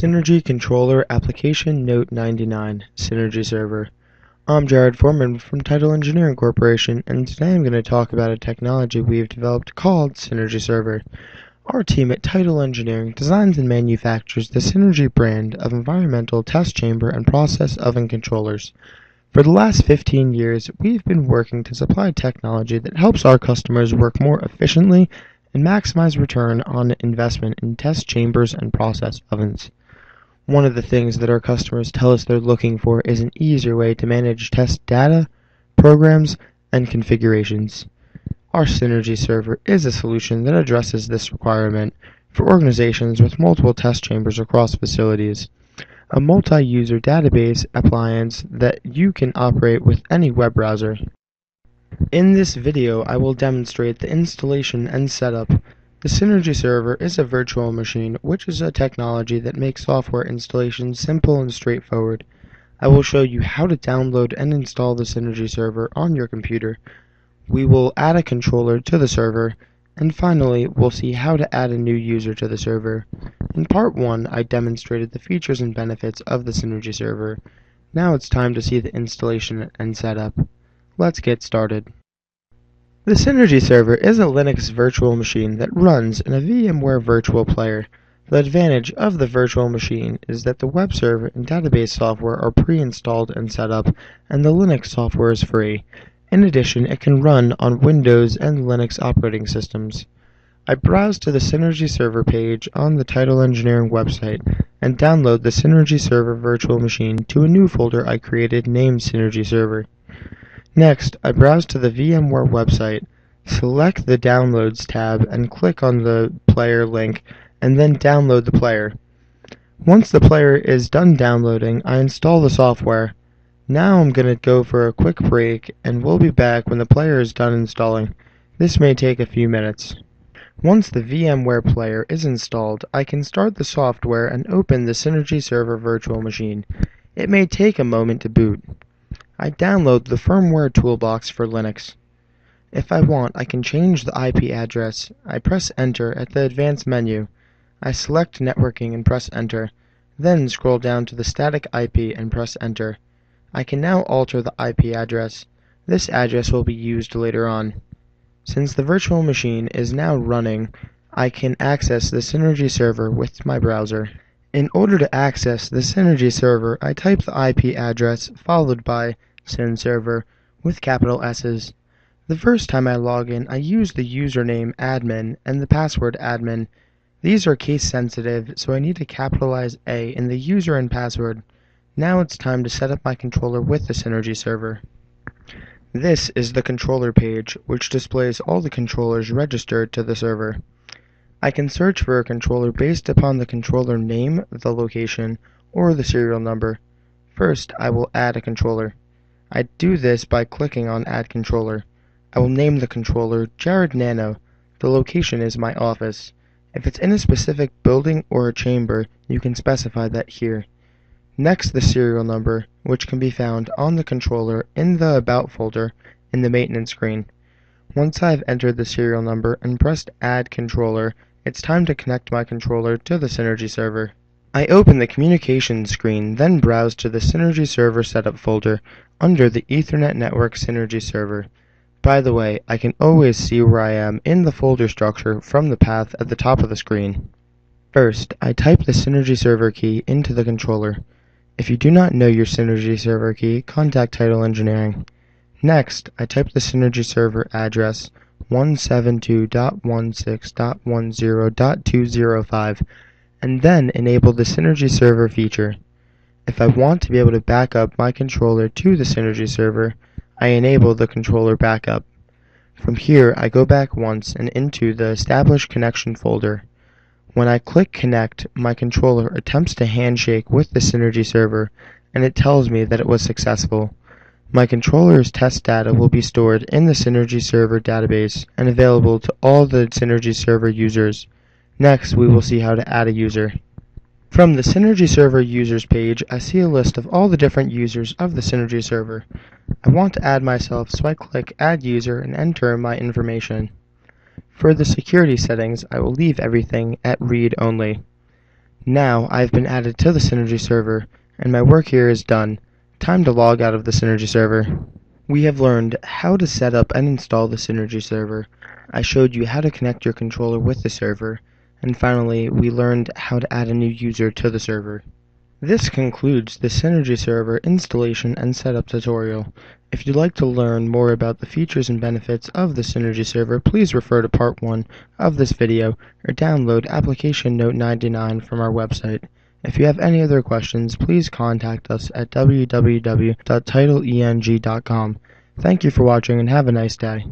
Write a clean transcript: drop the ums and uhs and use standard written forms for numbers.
Synergy Controller Application Note 99 Synergy Server. I'm Jared Foreman from Title Engineering Corporation, and today I'm going to talk about a technology we've developed called Synergy Server. Our team at Title Engineering designs and manufactures the Synergy brand of environmental test chamber and process oven controllers. For the last 15 years, we've been working to supply technology that helps our customers work more efficiently and maximize return on investment in test chambers and process ovens. One of the things that our customers tell us they're looking for is an easier way to manage test data, programs, and configurations. Our Synergy server is a solution that addresses this requirement for organizations with multiple test chambers across facilities. A multi-user database appliance that you can operate with any web browser. In this video, I will demonstrate the installation and setup. The Synergy server is a virtual machine, which is a technology that makes software installation simple and straightforward. I will show you how to download and install the Synergy server on your computer. We will add a controller to the server, and finally, we'll see how to add a new user to the server. In part 1, I demonstrated the features and benefits of the Synergy server. Now it's time to see the installation and setup. Let's get started. The Synergy server is a Linux virtual machine that runs in a VMware virtual player. The advantage of the virtual machine is that the web server and database software are pre-installed and set up, and the Linux software is free. In addition, it can run on Windows and Linux operating systems. I browse to the Synergy server page on the Title Engineering website and download the Synergy server virtual machine to a new folder I created named Synergy server. Next, I browse to the VMware website, select the Downloads tab, and click on the player link, and then download the player. Once the player is done downloading, I install the software. Now I'm going to go for a quick break, and we'll be back when the player is done installing. This may take a few minutes. Once the VMware player is installed, I can start the software and open the Synergy server virtual machine. It may take a moment to boot. I download the firmware toolbox for Linux. If I want, I can change the IP address. I press Enter at the Advanced menu. I select Networking and press Enter, then scroll down to the static IP and press Enter. I can now alter the IP address. This address will be used later on. Since the virtual machine is now running, I can access the Synergy server with my browser. In order to access the Synergy server, I type the IP address followed by SynServer with capital S's. The first time I log in, I use the username admin and the password admin. These are case sensitive, so I need to capitalize A in the user and password. Now it's time to set up my controller with the Synergy server. This is the controller page, which displays all the controllers registered to the server. I can search for a controller based upon the controller name, the location, or the serial number. First, I will add a controller. I do this by clicking on Add Controller. I will name the controller Jared Nano. The location is my office. If it's in a specific building or a chamber, you can specify that here. Next, the serial number, which can be found on the controller in the About folder in the maintenance screen. Once I've entered the serial number and pressed Add Controller, it's time to connect my controller to the Synergy server. I open the communications screen, then browse to the Synergy server setup folder under the Ethernet network Synergy server. By the way, I can always see where I am in the folder structure from the path at the top of the screen. First, I type the Synergy server key into the controller. If you do not know your Synergy server key, contact Title Engineering. Next, I type the Synergy server address 172.16.10.205 and then enable the Synergy server feature. If I want to be able to back up my controller to the Synergy server, I enable the controller backup. From here, I go back once and into the Establish Connection folder. When I click Connect, my controller attempts to handshake with the Synergy server, and it tells me that it was successful. My controller's test data will be stored in the Synergy server database and available to all the Synergy server users. Next, we will see how to add a user. From the Synergy server users page, I see a list of all the different users of the Synergy server. I want to add myself, so I click Add User and enter my information. For the security settings, I will leave everything at read only. Now I've been added to the Synergy server, and my work here is done. Time to log out of the Synergy server. We have learned how to set up and install the Synergy server. I showed you how to connect your controller with the server, and finally we learned how to add a new user to the server. This concludes the Synergy server installation and setup tutorial. If you'd like to learn more about the features and benefits of the Synergy server, please refer to part 1 of this video or download application note 99 from our website. If you have any other questions, please contact us at www.titleeng.com. Thank you for watching and have a nice day.